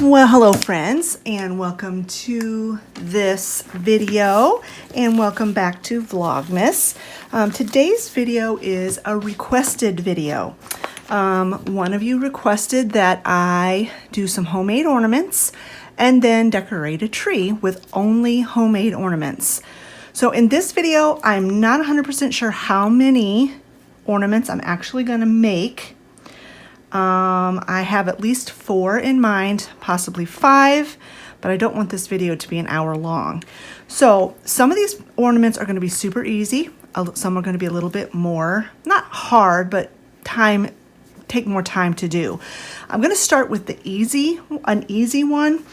Well, hello friends, and welcome to this video, and welcome back to Vlogmas. Today's video is a requested video. One of you requested that I do some homemade ornaments and then decorate a tree with only homemade ornaments. So in this video, I'm not 100% sure how many ornaments I'm actually going to make. I have at least 4 in mind, possibly 5, but I don't want this video to be an hour long. So some of these ornaments are going to be super easy. Some are going to be a little bit more, not hard, but take more time to do. I'm going to start with an easy one.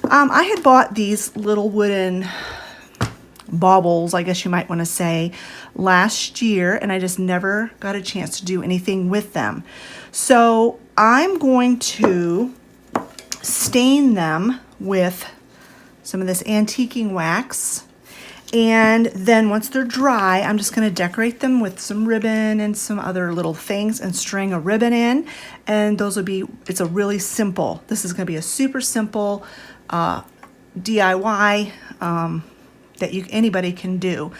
I had bought these little wooden baubles, I guess you might want to say, last year, and I just never got a chance to do anything with them. So I'm going to stain them with some of this antiquing wax, and then once they're dry, I'm just going to decorate them with some ribbon and some other little things and string a ribbon in, and those will be, this is going to be a super simple DIY that anybody can do.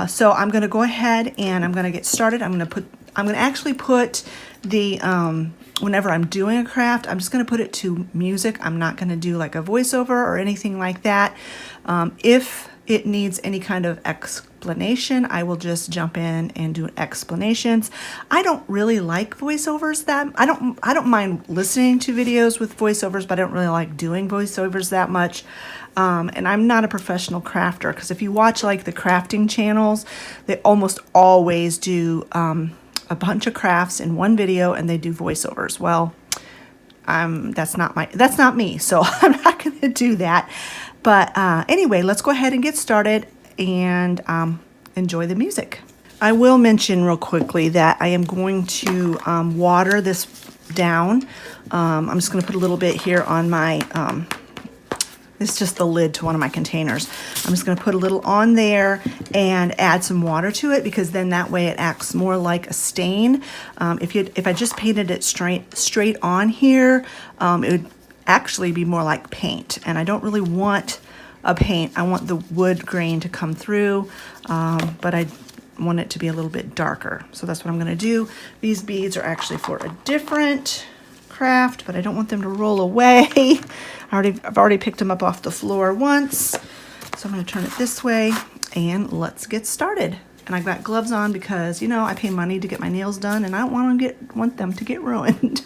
So I'm going to go ahead and I'm going to get started. I'm going to actually put the whenever I'm doing a craft, I'm just going to put it to music. I'm not going to do like a voiceover or anything like that. If it needs any kind of explanation, I will just jump in and do explanations. I don't really like voiceovers I don't mind listening to videos with voiceovers, but I don't really like doing voiceovers that much. And I'm not a professional crafter, because if you watch like the crafting channels, they almost always do a bunch of crafts in one video and they do voiceovers. Well, that's not me, so I'm not going to do that. But anyway, let's go ahead and get started and enjoy the music. I will mention real quickly that I am going to water this down. I'm just going to put a little bit here on my it's just the lid to one of my containers. I'm just going to put a little on there and add some water to it, because then that way it acts more like a stain. If I just painted it straight on here, it would actually be more like paint, and I don't really want a paint. I want the wood grain to come through, but I want it to be a little bit darker. So that's what I'm going to do. These beads are actually for a different craft, but I don't want them to roll away. I've already picked them up off the floor once, so I'm going to turn it this way and let's get started. And I've got gloves on because, you know, I pay money to get my nails done and I don't want them to get ruined.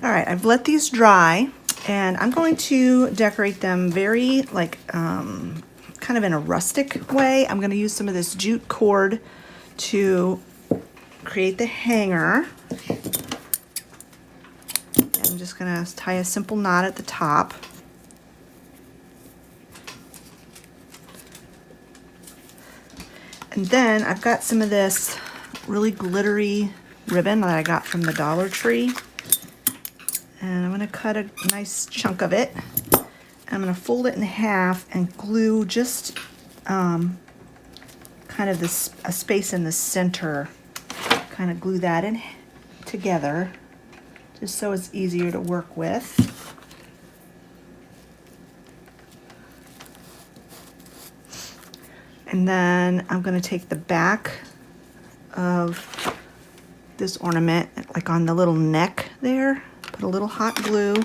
All right, I've let these dry, and I'm going to decorate them very kind of in a rustic way. I'm going to use some of this jute cord to create the hanger. And I'm just going to tie a simple knot at the top. And then I've got some of this really glittery ribbon that I got from the Dollar Tree. And I'm going to cut a nice chunk of it. I'm going to fold it in half and glue just kind of a space in the center. Kind of glue that in together, just so it's easier to work with. And then I'm going to take the back of this ornament, like on the little neck there, put a little hot glue,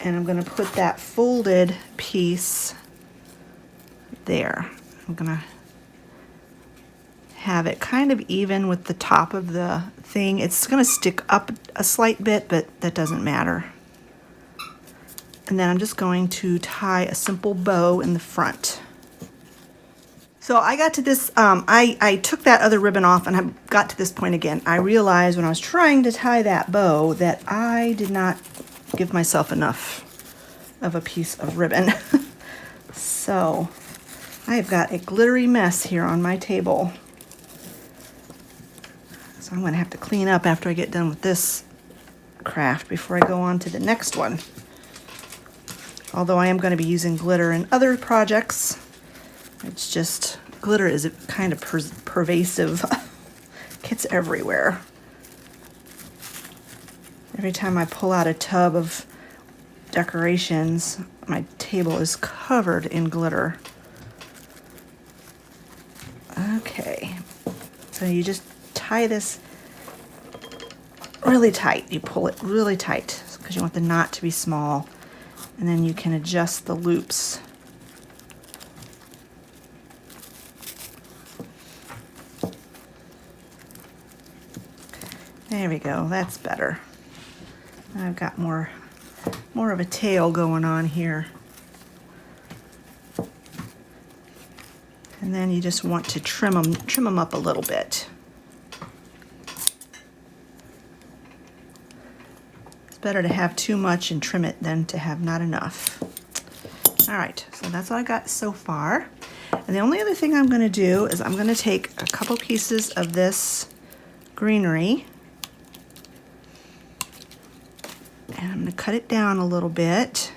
and I'm going to put that folded piece there. I'm going to have it kind of even with the top of the thing. It's going to stick up a slight bit, but that doesn't matter. And then I'm just going to tie a simple bow in the front. So I got to this, I took that other ribbon off and I got to this point again. I realized when I was trying to tie that bow that I did not give myself enough of a piece of ribbon. So I have got a glittery mess here on my table. So I'm going to have to clean up after I get done with this craft before I go on to the next one. Although I am going to be using glitter in other projects. It's just, glitter is kind of pervasive. It's everywhere. Every time I pull out a tub of decorations, my table is covered in glitter. Okay, so you just tie this really tight. You pull it really tight because you want the knot to be small, and then you can adjust the loops. There we go, that's better. I've got more of a tail going on here. And then you just want to trim them up a little bit. It's better to have too much and trim it than to have not enough. All right, so that's what I got so far. And the only other thing I'm going to do is I'm going to take a couple pieces of this greenery and I'm going to cut it down a little bit.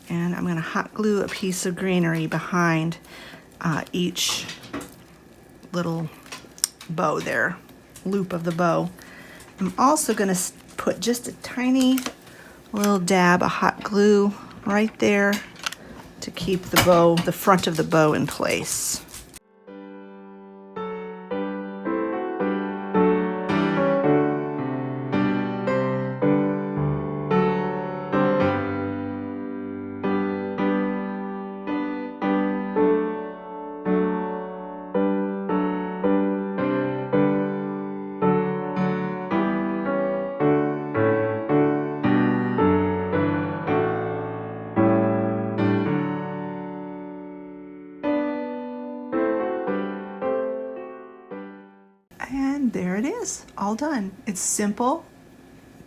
And I'm going to hot glue a piece of greenery behind each little bow there, loop of the bow. I'm also going to put just a tiny little dab of hot glue right there to keep the bow, the front of the bow in place. And there it is, all done. It's simple,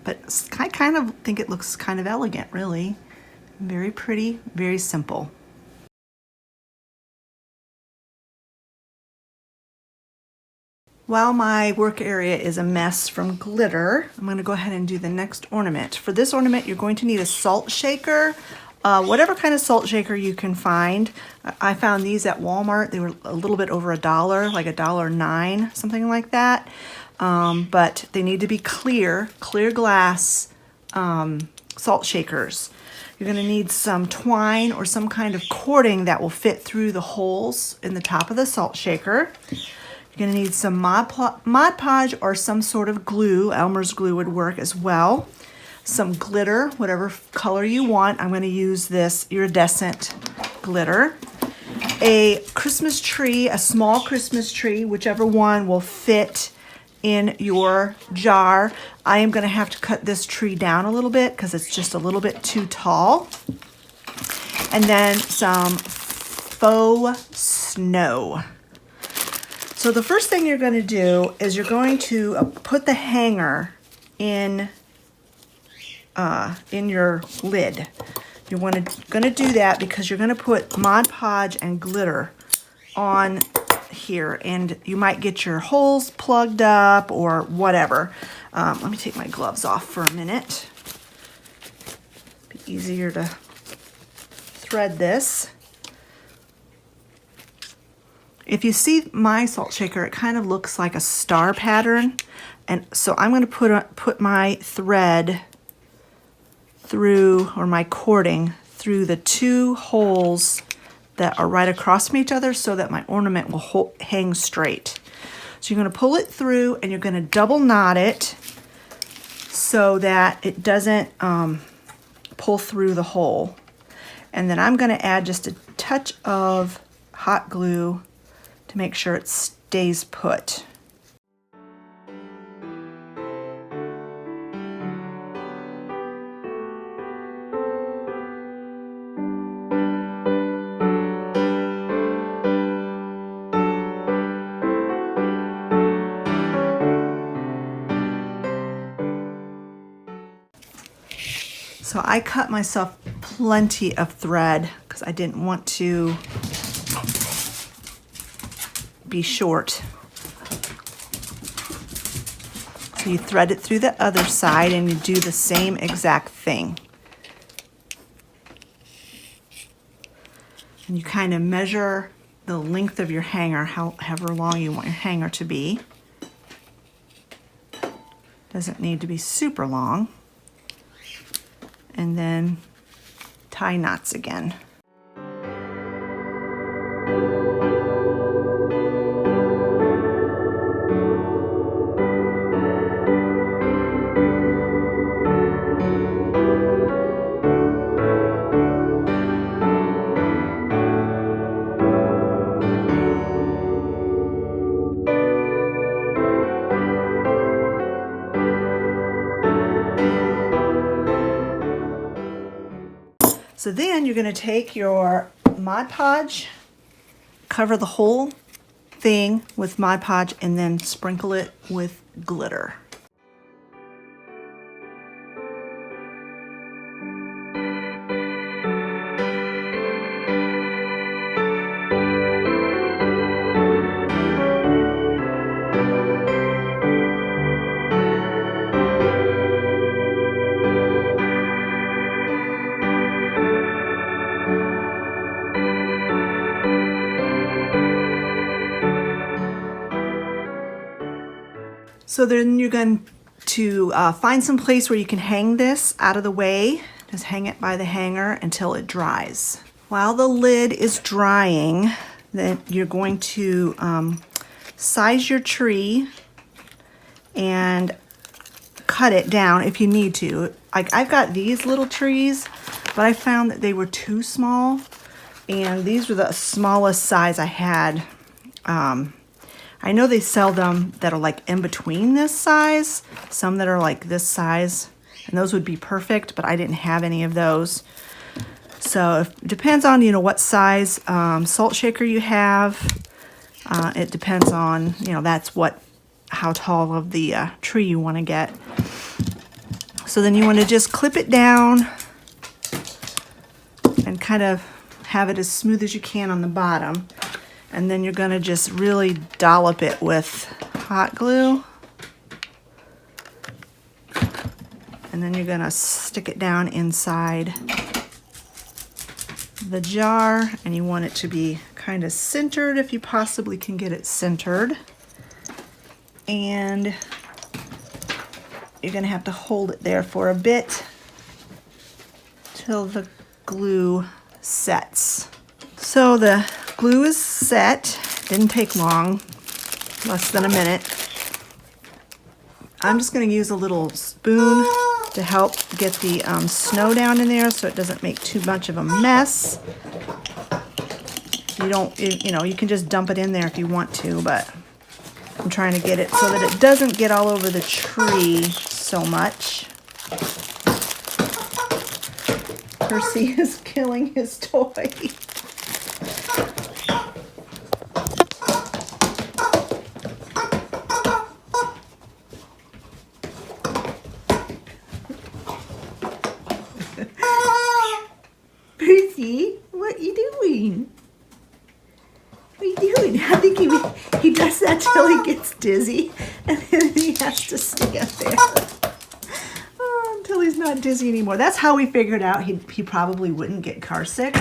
but I kind of think it looks kind of elegant, really. Very pretty, very simple. While my work area is a mess from glitter, I'm going to go ahead and do the next ornament. For this ornament, you're going to need a salt shaker, whatever kind of salt shaker you can find. I found these at Walmart. They were a little bit over $1, like $1.09, something like that. But they need to be clear glass salt shakers. You're going to need some twine or some kind of cording that will fit through the holes in the top of the salt shaker. You're going to need some Mod Podge or some sort of glue. Elmer's glue would work as well. Some glitter, whatever color you want. I'm going to use this iridescent glitter. A Christmas tree, a small Christmas tree, whichever one will fit in your jar. I am going to have to cut this tree down a little bit because it's just a little bit too tall. And then some faux snow. So the first thing you're going to do is you're going to put the hanger in your lid. You're going to do that because you're going to put Mod Podge and glitter on here, and you might get your holes plugged up or whatever. Let me take my gloves off for a minute. Be easier to thread this. If you see my salt shaker, it kind of looks like a star pattern, and so I'm going to put my thread through, or my cording through the two holes that are right across from each other so that my ornament will hang straight. So you're going to pull it through and you're going to double knot it so that it doesn't pull through the hole. And then I'm going to add just a touch of hot glue to make sure it stays put. So I cut myself plenty of thread because I didn't want to be short. So you thread it through the other side and you do the same exact thing. And you kind of measure the length of your hanger, however long you want your hanger to be. Doesn't need to be super long. And then tie knots again. So then you're going to take your Mod Podge, cover the whole thing with Mod Podge, and then sprinkle it with glitter. So then you're going to find some place where you can hang this out of the way. Just hang it by the hanger until it dries. While the lid is drying, then you're going to size your tree and cut it down if you need to. I've got these little trees, but I found that they were too small, and these were the smallest size I had. I know they sell them that are like in between this size, some that are like this size, and those would be perfect, but I didn't have any of those. So it depends on, what size salt shaker you have. It depends on, that's how tall of the tree you want to get. So then you want to just clip it down and kind of have it as smooth as you can on the bottom. And then you're going to just really dollop it with hot glue. And then you're going to stick it down inside the jar. And you want it to be kind of centered if you possibly can get it centered. And you're going to have to hold it there for a bit till the glue sets. So the glue is set. Didn't take long, less than a minute. I'm just going to use a little spoon to help get the snow down in there so it doesn't make too much of a mess. You can just dump it in there if you want to, but I'm trying to get it so that it doesn't get all over the tree so much. Percy is killing his toy. Percy, what are you doing? What are you doing? I think he does that till he gets dizzy, and then he has to stand there until he's not dizzy anymore. That's how we figured out he probably wouldn't get car sick,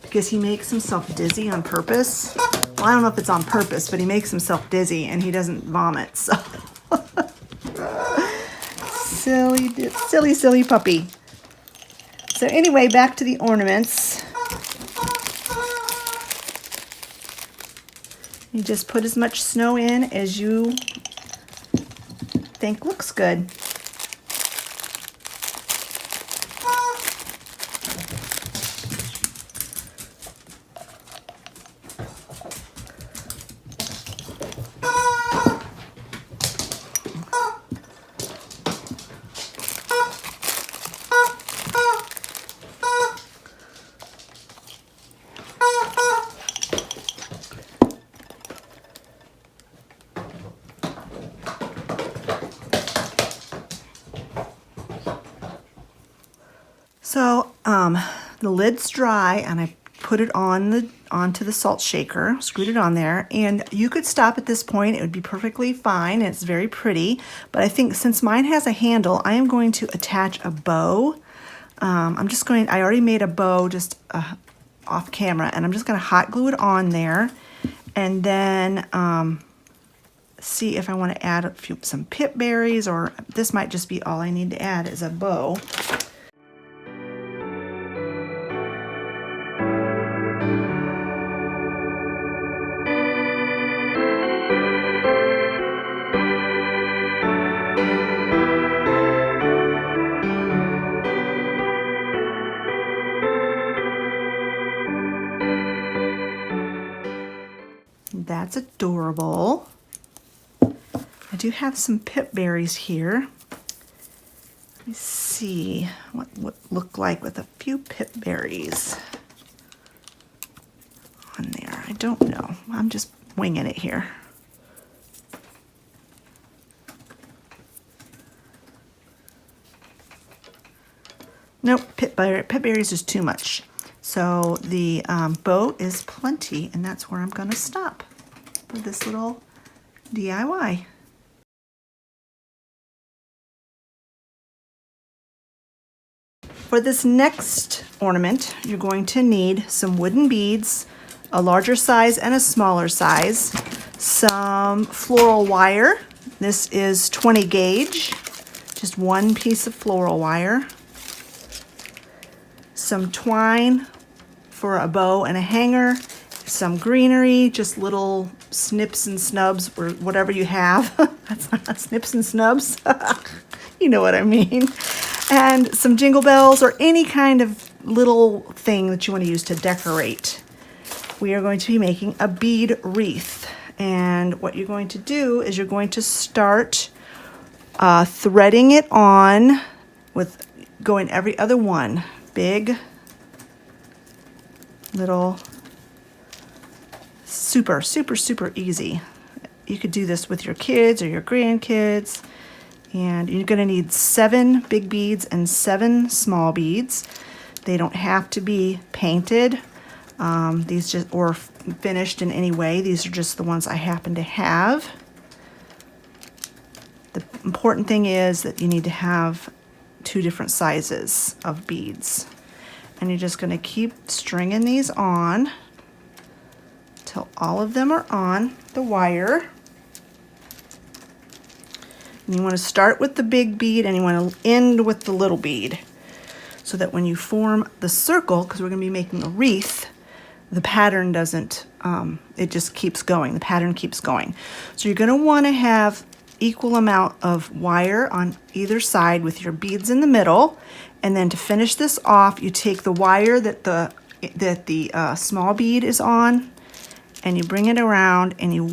because he makes himself dizzy on purpose. Well, I don't know if it's on purpose, but he makes himself dizzy and he doesn't vomit. So silly puppy. So anyway, back to the ornaments. You just put as much snow in as you think looks good. the lid's dry, and I put it onto the salt shaker, screwed it on there, and you could stop at this point. It would be perfectly fine. It's very pretty, but I think since mine has a handle, I am going to attach a bow. I already made a bow just off camera, and I'm just going to hot glue it on there, and then see if I want to add some pip berries, or this might just be all I need to add is a bow. That's adorable. I do have some pip berries here. Let me see what look like with a few pip berries on there. I don't know. I'm just winging it here. Nope, pip berries is too much. So the bow is plenty, and that's where I'm going to stop for this little DIY. For this next ornament, you're going to need some wooden beads, a larger size and a smaller size, some floral wire. This is 20 gauge, just one piece of floral wire, some twine for a bow and a hanger, some greenery, just little snips and snubs or whatever you have. That's not snips and snubs. You know what I mean. And some jingle bells or any kind of little thing that you want to use to decorate. We are going to be making a bead wreath. And what you're going to do is you're going to start threading it on with going every other one. Big, little, super, super, super easy. You could do this with your kids or your grandkids. And you're going to need 7 big beads and 7 small beads. They don't have to be painted, these just or finished in any way. These are just the ones I happen to have. The important thing is that you need to have 2 different sizes of beads. And you're just going to keep stringing these on till all of them are on the wire. And you want to start with the big bead and you want to end with the little bead, so that when you form the circle, because we're going to be making a wreath, the pattern doesn't, it just keeps going. The pattern keeps going. So you're going to want to have equal amount of wire on either side with your beads in the middle. And then to finish this off, you take the wire that the small bead is on, and you bring it around and you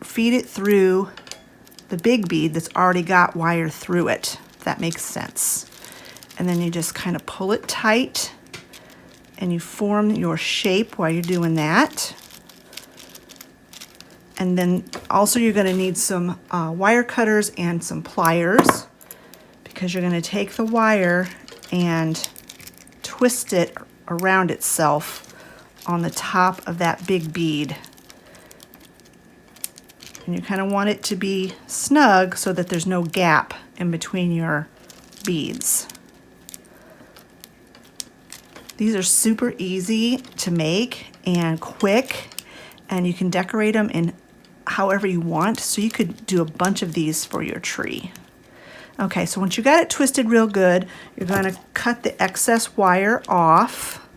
feed it through the big bead that's already got wire through it, if that makes sense. And then you just kind of pull it tight and you form your shape while you're doing that. And then also you're going to need some wire cutters and some pliers, because you're going to take the wire and twist it around itself on the top of that big bead. And you kind of want it to be snug so that there's no gap in between your beads. These are super easy to make and quick, and you can decorate them in however you want. So you could do a bunch of these for your tree. Okay, so once you got it twisted real good, you're going to cut the excess wire off,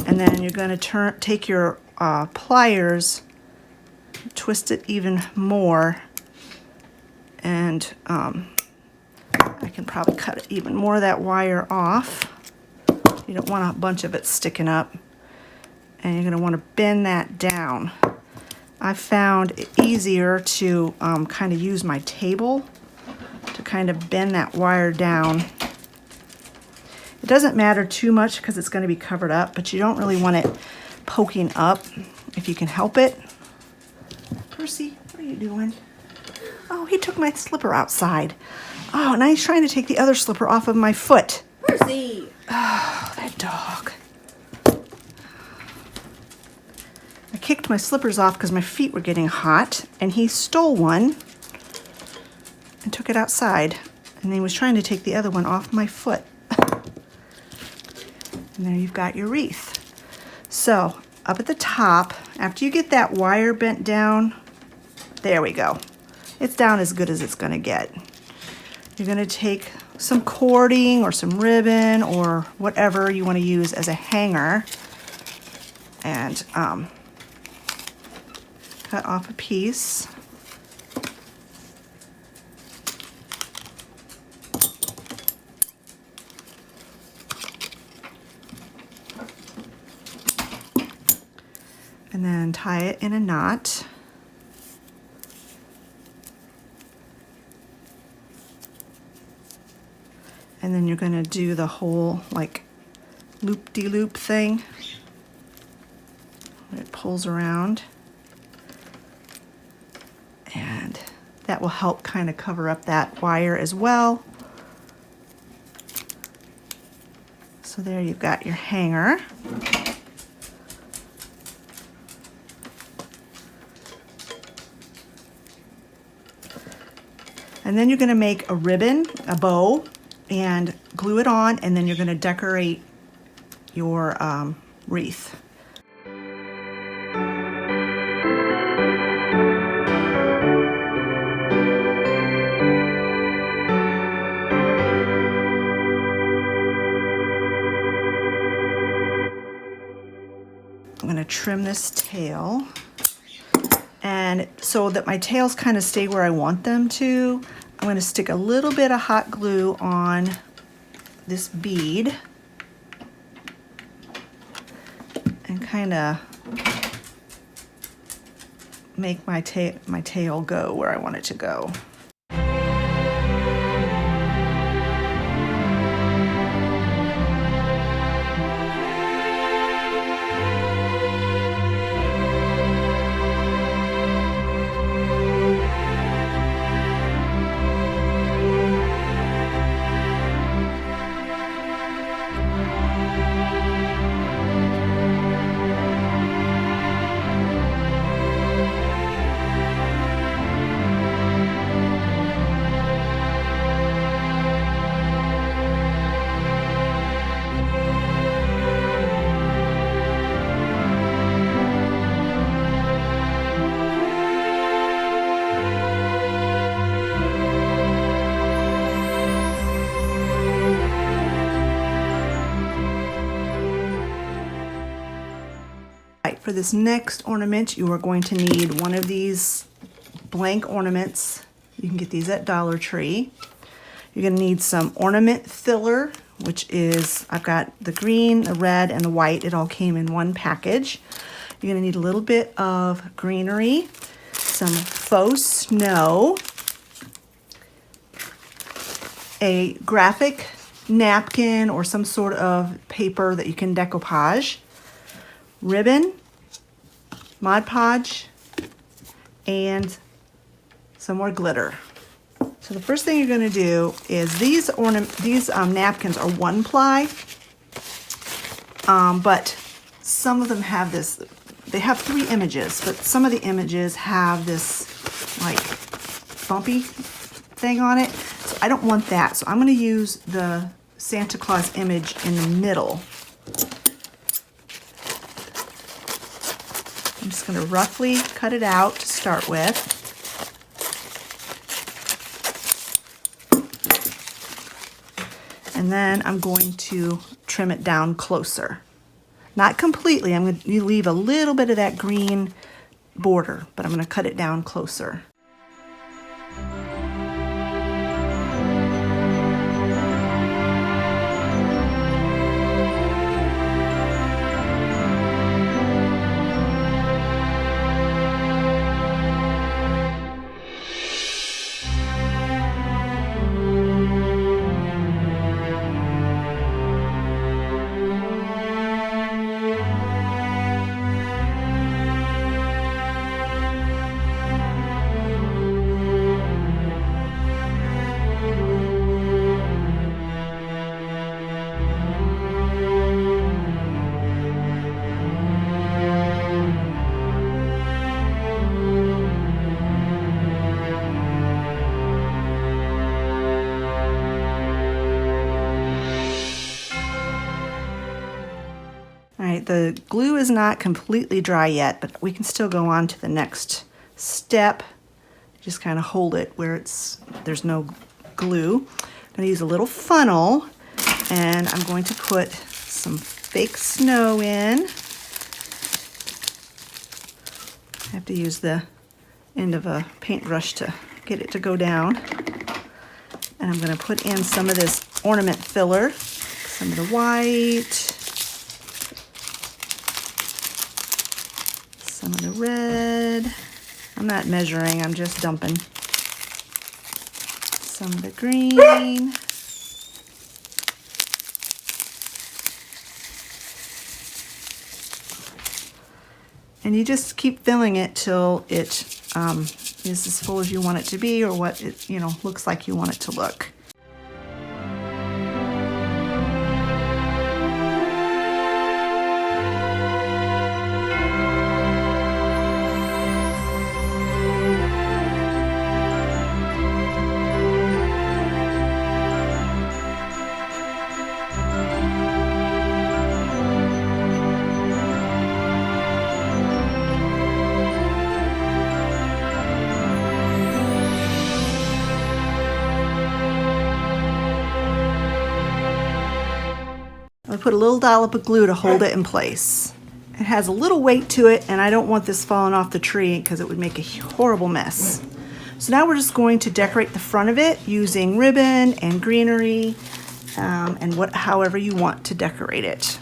and then you're going to take your pliers, twist it even more, and I can probably cut even more of that wire off. You don't want a bunch of it sticking up, and you're going to want to bend that down. I found it easier to kind of use my table to kind of bend that wire down. It doesn't matter too much because it's going to be covered up, but you don't really want it poking up if you can help it. Percy, what are you doing? Oh, he took my slipper outside. Oh, now he's trying to take the other slipper off of my foot. Percy! Oh, that dog. I kicked my slippers off because my feet were getting hot, and he stole one and took it outside. And he was trying to take the other one off my foot. And there you've got your wreath. So up at the top, after you get that wire bent down, there we go. It's down as good as it's gonna get. You're gonna take some cording or some ribbon or whatever you wanna use as a hanger and cut off a piece. And then tie it in a knot. And then you're going to do the whole like loop-de-loop thing. It pulls around. And that will help kind of cover up that wire as well. So there you've got your hanger. And then you're going to make a ribbon, a bow, and glue it on, and then you're going to decorate your wreath. I'm going to trim this tail. And so that my tails kind of stay where I want them to, I'm going to stick a little bit of hot glue on this bead and kind of make my tail go where I want it to go. For this next ornament, you are going to need one of these blank ornaments. You can get these at Dollar Tree. You're going to need some ornament filler, which is, I've got the green, the red, and the white. It all came in one package. You're going to need a little bit of greenery, some faux snow, a graphic napkin or some sort of paper that you can decoupage, ribbon, Mod Podge, and some more glitter. So the first thing you're going to do is these napkins are 1-ply, but some of them have this. They have 3 images, but some of the images have this like bumpy thing on it. So I don't want that. So I'm going to use the Santa Claus image in the middle. I'm just going to roughly cut it out to start with. And then I'm going to trim it down closer. Not completely. I'm going to leave a little bit of that green border, but I'm going to cut it down closer. the glue is not completely dry yet, but we can still go on to the next step. Just kind of hold it where there's no glue. I'm going to use a little funnel, and I'm going to put some fake snow in. I have to use the end of a paintbrush to get it to go down. And I'm going to put in some of this ornament filler, some of the white, some of the red. I'm not measuring, I'm just dumping. Some of the green. And you just keep filling it till it is as full as you want it to be, or what it looks like you want it to look. I put a little dollop of glue to hold it in place. It has a little weight to it, and I don't want this falling off the tree because it would make a horrible mess. So now we're just going to decorate the front of it using ribbon and greenery and however you want to decorate it.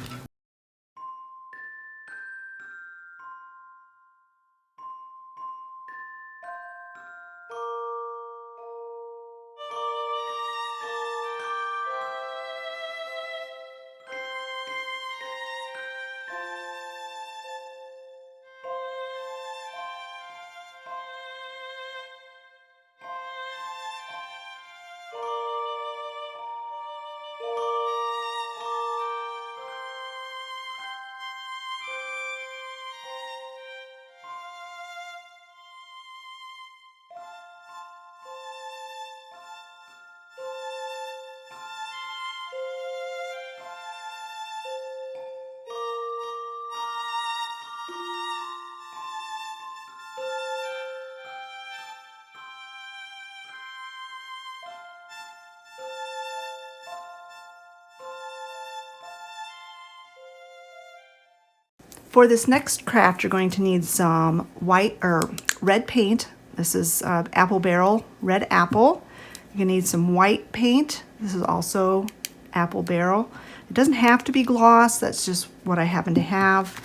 For this next craft, you're going to need some white or red paint. This is Apple Barrel Red Apple. You're going to need some white paint. This is also Apple Barrel. It doesn't have to be gloss, that's just what I happen to have.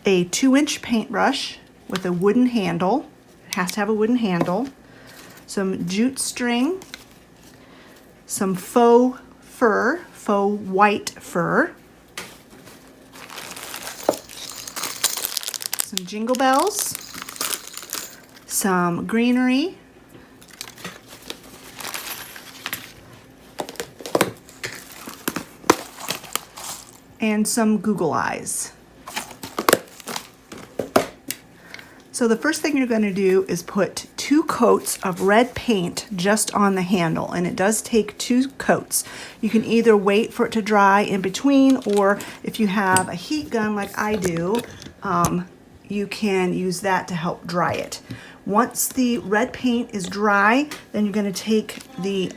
A 2-inch paintbrush with a wooden handle. It has to have a wooden handle. Some jute string. Some faux fur, faux white fur. Some jingle bells, some greenery, and some Google eyes. So the first thing you're going to do is put 2 coats of red paint just on the handle, and it does take 2 coats. You can either wait for it to dry in between, or if you have a heat gun like I do, you can use that to help dry it. Once the red paint is dry, then you're going to take the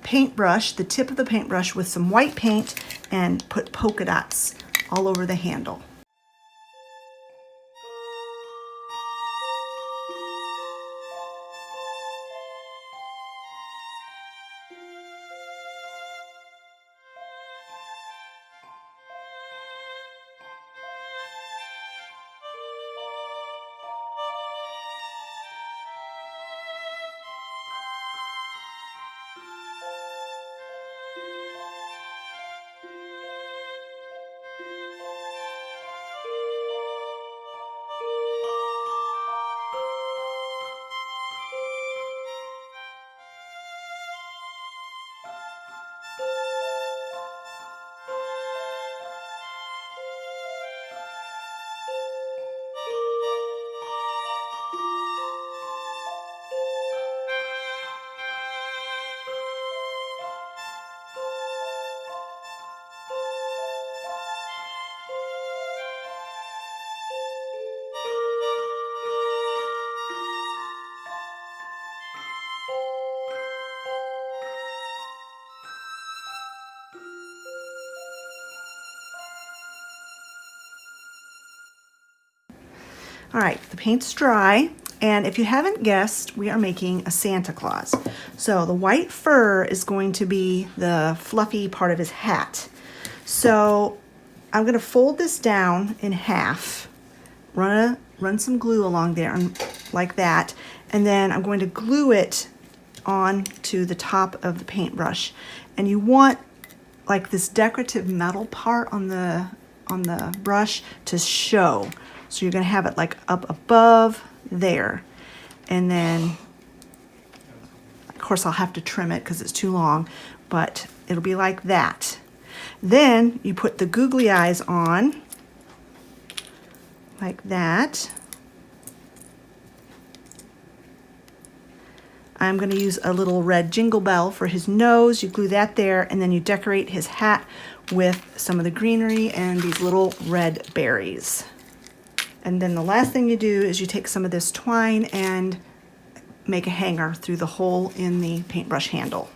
paintbrush, the tip of the paintbrush with some white paint, and put polka dots all over the handle. All right, the paint's dry. And if you haven't guessed, we are making a Santa Claus. So the white fur is going to be the fluffy part of his hat. So I'm going to fold this down in half, run some glue along there like that, and then I'm going to glue it on to the top of the paintbrush. And you want like this decorative metal part on the brush to show. So you're going to have it like up above there, and then of course I'll have to trim it because it's too long, but it'll be like that. Then you put the googly eyes on like that. I'm going to use a little red jingle bell for his nose. You glue that there, and then you decorate his hat with some of the greenery and these little red berries. And then the last thing you do is you take some of this twine and make a hanger through the hole in the paintbrush handle.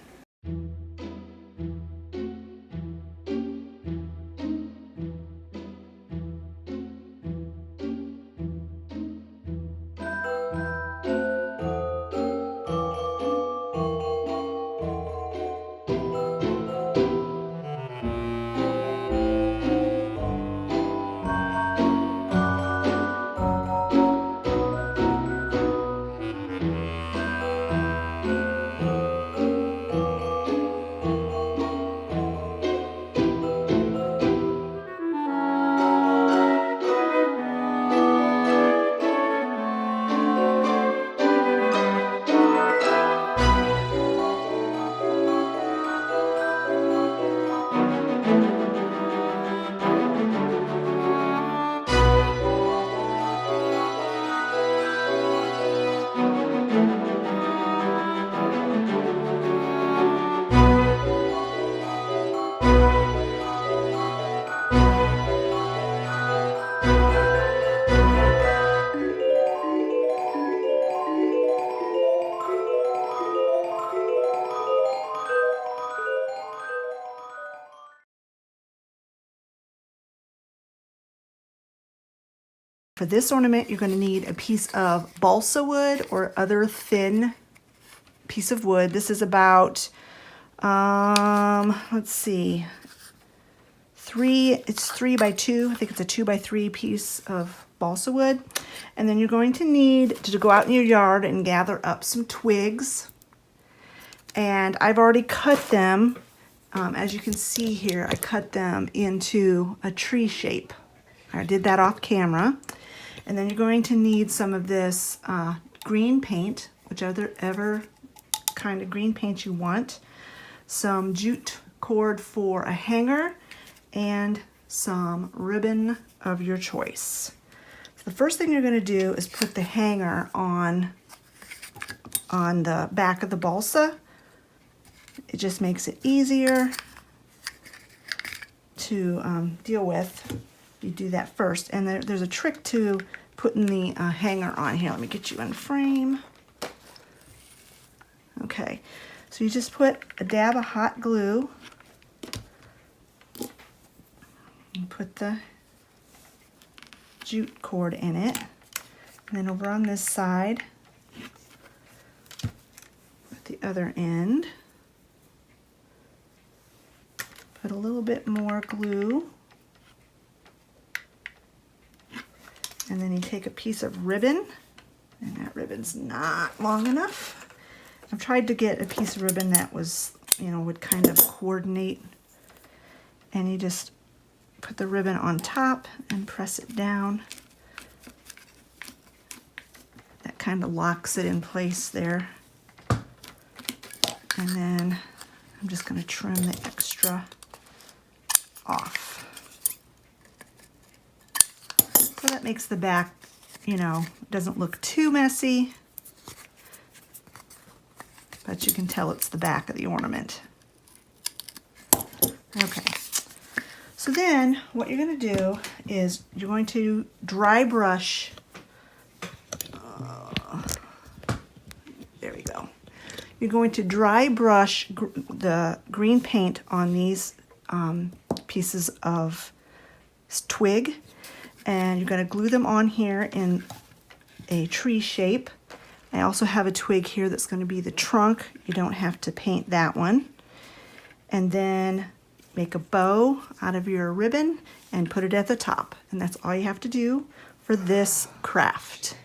For this ornament, you're going to need a piece of balsa wood or other thin piece of wood. This is about, let's see, it's 3 by 2. I think it's a 2 by 3 piece of balsa wood. And then you're going to need to go out in your yard and gather up some twigs. And I've already cut them. As you can see here, I cut them into a tree shape. I did that off camera. And then you're going to need some of this green paint, whichever kind of green paint you want, some jute cord for a hanger, and some ribbon of your choice. So the first thing you're going to do is put the hanger on the back of the balsa. It just makes it easier to deal with. You do that first, and there's a trick to putting the hanger on here. Let me get you in frame. Okay, so you just put a dab of hot glue and put the jute cord in it, and then over on this side, at the other end, put a little bit more glue. And then you take a piece of ribbon, and that ribbon's not long enough. I've tried to get a piece of ribbon that was, would kind of coordinate. And you just put the ribbon on top and press it down. That kind of locks it in place there. And then I'm just going to trim the extra off. So that makes the back, doesn't look too messy, but you can tell it's the back of the ornament. Okay, so then what you're going to do is you're going to dry brush, there we go. You're going to dry brush the green paint on these pieces of twig, and you're going to glue them on here in a tree shape. I also have a twig here that's going to be the trunk. You don't have to paint that one. And then make a bow out of your ribbon and put it at the top. And that's all you have to do for this craft.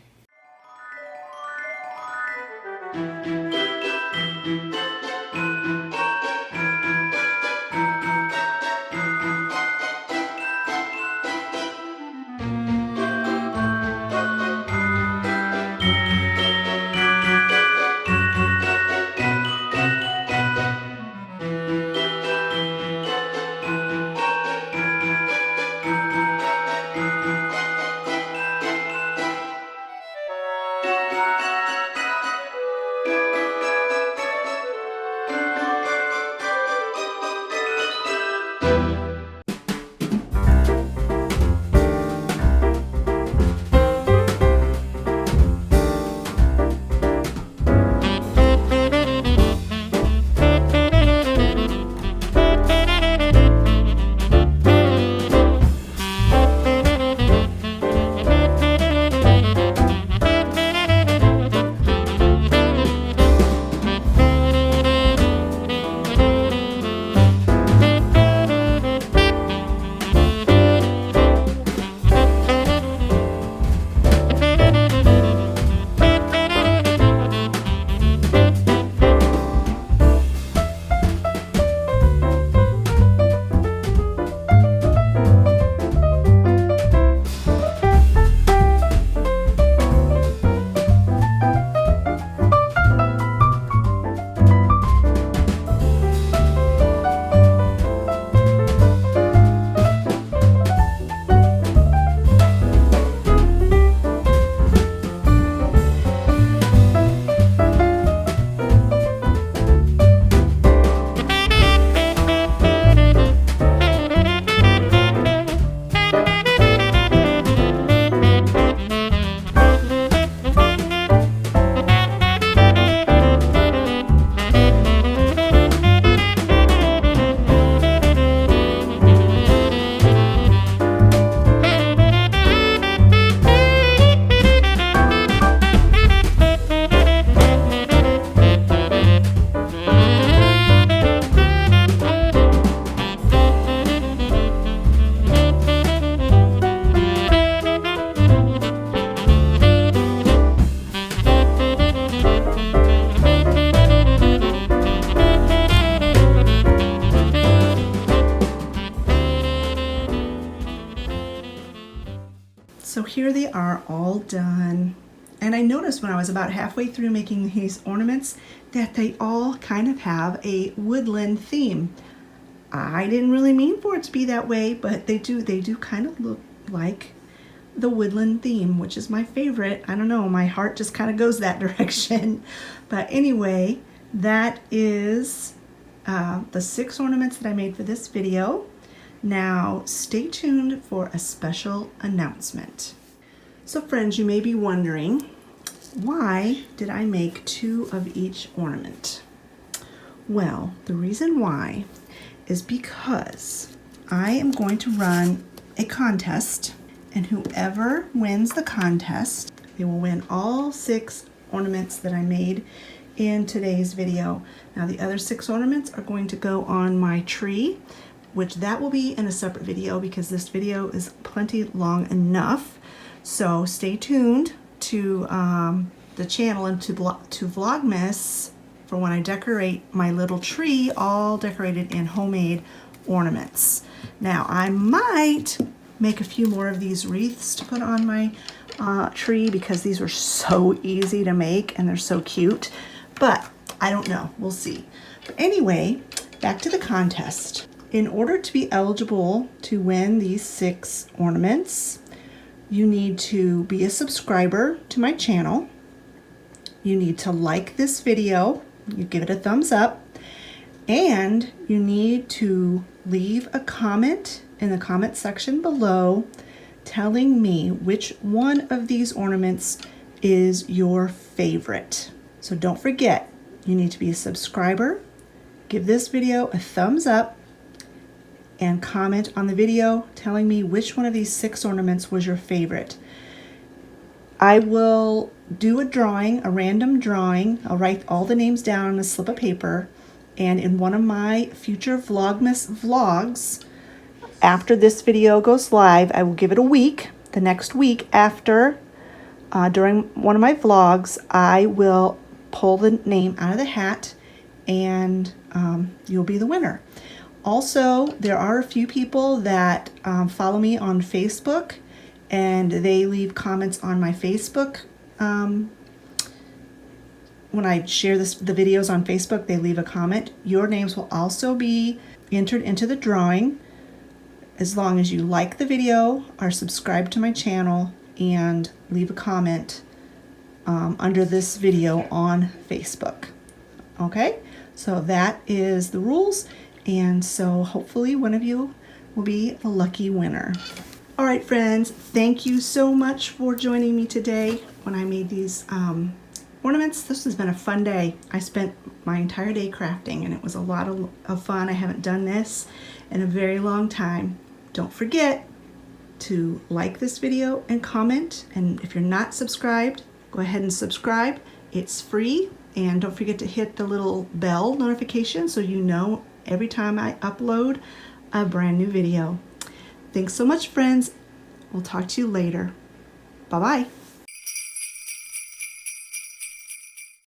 So here they are all done. And I noticed when I was about halfway through making these ornaments that they all kind of have a woodland theme. I didn't really mean for it to be that way, but they do kind of look like the woodland theme, which is my favorite. I don't know, my heart just kind of goes that direction. But anyway, that is the 6 ornaments that I made for this video. Now, stay tuned for a special announcement. So friends, you may be wondering, why did I make 2 of each ornament? Well, the reason why is because I am going to run a contest, and whoever wins the contest, they will win all 6 ornaments that I made in today's video. Now, the other 6 ornaments are going to go on my tree, which that will be in a separate video because this video is plenty long enough. So stay tuned to the channel and to Vlogmas for when I decorate my little tree, all decorated in homemade ornaments. Now, I might make a few more of these wreaths to put on my tree because these were so easy to make and they're so cute, but I don't know, we'll see. But anyway, back to the contest. In order to be eligible to win these 6 ornaments, you need to be a subscriber to my channel. You need to like this video, you give it a thumbs up, and you need to leave a comment in the comment section below telling me which one of these ornaments is your favorite. So don't forget, you need to be a subscriber, give this video a thumbs up, and comment on the video telling me which one of these 6 ornaments was your favorite. I will do a drawing, a random drawing. I'll write all the names down on a slip of paper, and in one of my future Vlogmas vlogs, after this video goes live, I will give it a week. The next week after, during one of my vlogs, I will pull the name out of the hat, and you'll be the winner. Also, there are a few people that follow me on Facebook, and they leave comments on my Facebook. When I share the videos on Facebook, they leave a comment. Your names will also be entered into the drawing as long as you like the video, are subscribed to my channel, and leave a comment under this video on Facebook. Okay, so that is the rules, and so hopefully one of you will be the lucky winner. All right, friends, thank you so much for joining me today when I made these ornaments. This has been a fun day. I spent my entire day crafting, and it was a lot of fun. I haven't done this in a very long time. Don't forget to like this video and comment, and if you're not subscribed, go ahead and subscribe. It's free, and don't forget to hit the little bell notification so you know every time I upload a brand new video. Thanks so much, friends. We'll talk to you later. Bye-bye.